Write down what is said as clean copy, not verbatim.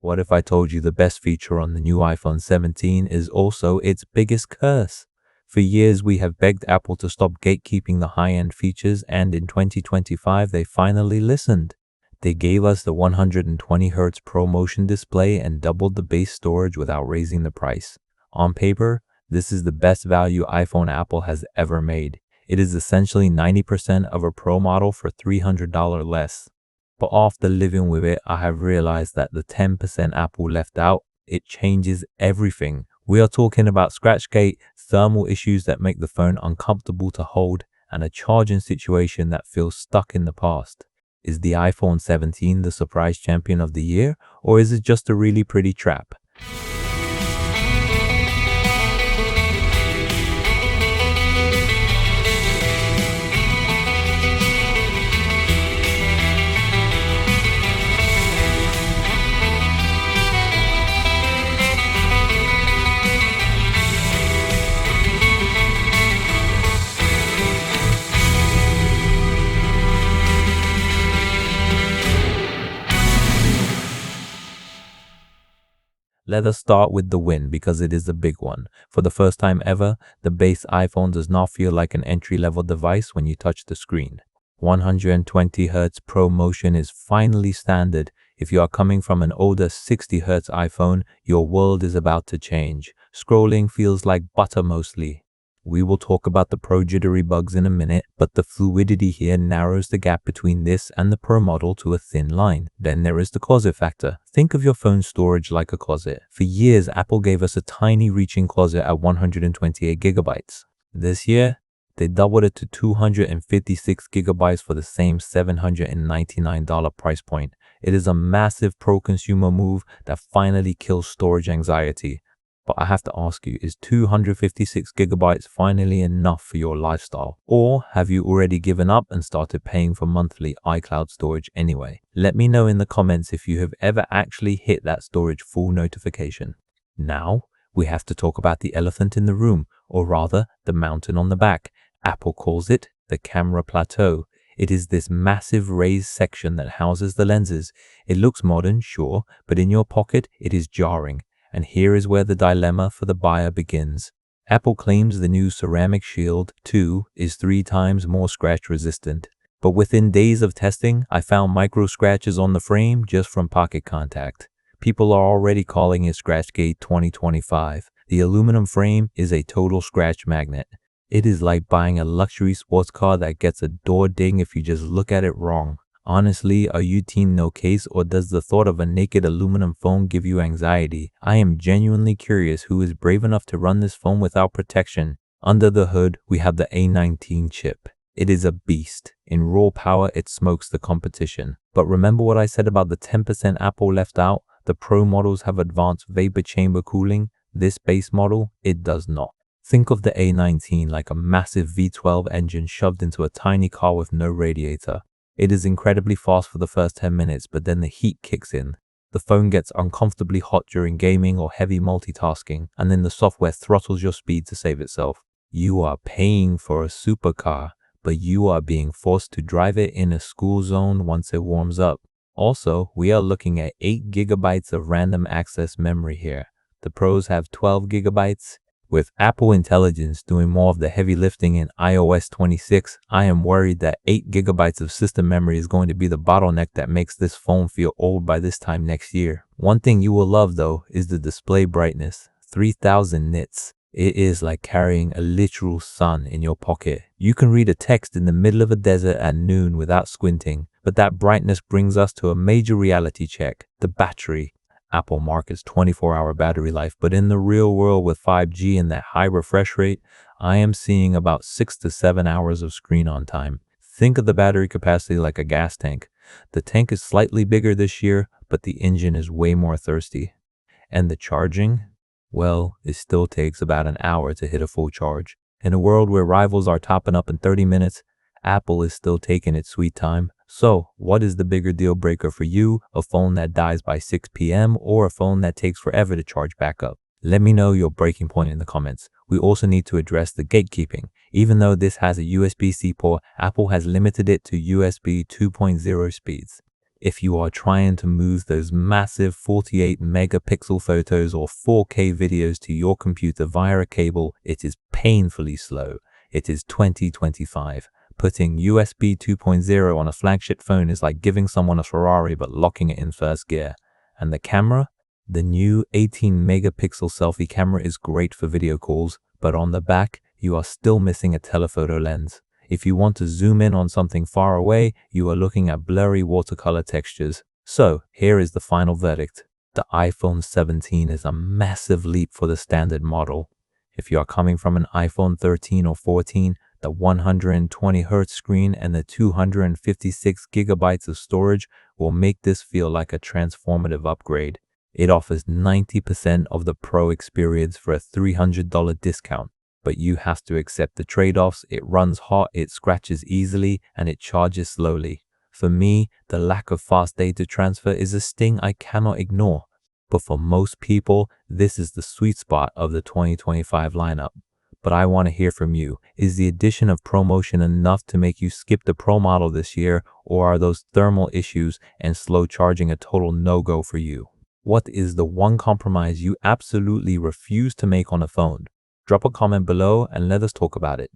What if I told you the best feature on the new iPhone 17 is also its biggest curse? For years, we have begged Apple to stop gatekeeping the high-end features, and in 2025, they finally listened. They gave us the 120Hz ProMotion display and doubled the base storage without raising the price. On paper, this is the best value iPhone Apple has ever made. It is essentially 90% of a Pro model for $300 less. But after living with it, I have realized that the 10% Apple left out, it changes everything. We are talking about Scratchgate, thermal issues that make the phone uncomfortable to hold, and a charging situation that feels stuck in the past. Is the iPhone 17 the surprise champion of the year, or is it just a really pretty trap? Let us start with the win because it is a big one. For the first time ever, the base iPhone does not feel like an entry-level device when you touch the screen. 120Hz ProMotion is finally standard. If you are coming from an older 60Hz iPhone, your world is about to change. Scrolling feels like butter mostly. We will talk about the Pro jittery bugs in a minute, but the fluidity here narrows the gap between this and the Pro model to a thin line. Then there is the closet factor. Think of your phone's storage like a closet. For years, Apple gave us a tiny reaching closet at 128GB. This year, they doubled it to 256GB for the same $799 price point. It is a massive pro-consumer move that finally kills storage anxiety. But I have to ask you, is 256GB finally enough for your lifestyle? Or have you already given up and started paying for monthly iCloud storage anyway? Let me know in the comments if you have ever actually hit that storage full notification. Now, we have to talk about the elephant in the room, or rather, the mountain on the back. Apple calls it the Camera Plateau. It is this massive raised section that houses the lenses. It looks modern, sure, but in your pocket, it is jarring. And here is where the dilemma for the buyer begins. Apple claims the new Ceramic Shield 2 is 3 times more scratch resistant. But within days of testing, I found micro scratches on the frame just from pocket contact. People are already calling it Scratchgate 2025. The aluminum frame is a total scratch magnet. It is like buying a luxury sports car that gets a door ding if you just look at it wrong. Honestly, are you team no case, or does the thought of a naked aluminum phone give you anxiety? I am genuinely curious who is brave enough to run this phone without protection. Under the hood, we have the A19 chip. It is a beast. In raw power, it smokes the competition. But remember what I said about the 10% Apple left out? The Pro models have advanced vapor chamber cooling. This base model, it does not. Think of the A19 like a massive V12 engine shoved into a tiny car with no radiator. It is incredibly fast for the first 10 minutes, but then the heat kicks in. The phone gets uncomfortably hot during gaming or heavy multitasking, and then the software throttles your speed to save itself. You are paying for a supercar, but you are being forced to drive it in a school zone once it warms up. Also, we are looking at 8GB of random access memory here. The Pros have 12GB. With Apple Intelligence doing more of the heavy lifting in iOS 26, I am worried that 8GB of system memory is going to be the bottleneck that makes this phone feel old by this time next year. One thing you will love though is the display brightness, 3000 nits. It is like carrying a literal sun in your pocket. You can read a text in the middle of a desert at noon without squinting, but that brightness brings us to a major reality check, the battery. Apple markets 24-hour battery life, but in the real world with 5G and that high refresh rate, I am seeing about 6 to 7 hours of screen on time. Think of the battery capacity like a gas tank. The tank is slightly bigger this year, but the engine is way more thirsty. And the charging? Well, it still takes about an hour to hit a full charge. In a world where rivals are topping up in 30 minutes, Apple is still taking its sweet time. So, what is the bigger deal breaker for you? A phone that dies by 6 p.m. or a phone that takes forever to charge back up? Let me know your breaking point in the comments. We also need to address the gatekeeping. Even though this has a USB-C port, Apple has limited it to USB 2.0 speeds. If you are trying to move those massive 48 megapixel photos or 4K videos to your computer via a cable, it is painfully slow. It is 2025. Putting USB 2.0 on a flagship phone is like giving someone a Ferrari but locking it in first gear. And the camera? The new 18 megapixel selfie camera is great for video calls, but on the back, you are still missing a telephoto lens. If you want to zoom in on something far away, you are looking at blurry watercolor textures. So, here is the final verdict. The iPhone 17 is a massive leap for the standard model. If you are coming from an iPhone 13 or 14, the 120Hz screen and the 256 gigabytes of storage will make this feel like a transformative upgrade. It offers 90% of the Pro experience for a $300 discount. But you have to accept the trade-offs. It runs hot, it scratches easily, and it charges slowly. For me, the lack of fast data transfer is a sting I cannot ignore. But for most people, this is the sweet spot of the 2025 lineup. But I want to hear from you. Is the addition of ProMotion enough to make you skip the Pro model this year, or are those thermal issues and slow charging a total no-go for you? What is the one compromise you absolutely refuse to make on a phone? Drop a comment below and let us talk about it.